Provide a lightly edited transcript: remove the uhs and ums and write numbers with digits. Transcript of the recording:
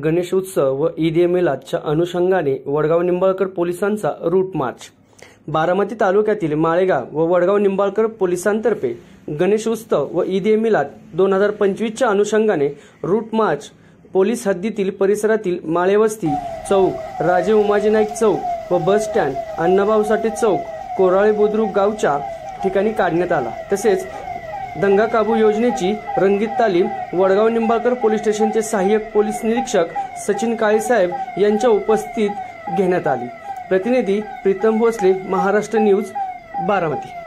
गणेशोत्सव व ईद-ए-मिलादच्या अनुषंगाने वडगाव निंबाळकर पोलिसांचा रूट मार्च। बारामती तालुक्यातील माळेगाव व वडगाव निंबाळकर पोलिसांतर्फे गणेशोत्सव व ईद-ए-मिलाद 2025च्या अनुषंगाने रूट मार्च पोलीस हद्दीतील परिसरातील माळेवस्ती चौक, राजे उमाजी नाईक चौक व बस स्टँड, अण्णाभाऊ साठे चौक, कोराळे बुद्रुक गावच्या ठिकाणी काढण्यात आला। तसेच दंगा काबू योजनेची रंगीत तालीम वडगाव निंबाळकर पोलीस स्टेशनचे सहाय्यक पोलीस निरीक्षक सचिन काळेसाहेब यांच्या उपस्थितीत घेण्यात आली। प्रतिनिधी प्रीतम भोसले, महाराष्ट्र न्यूज, बारामती।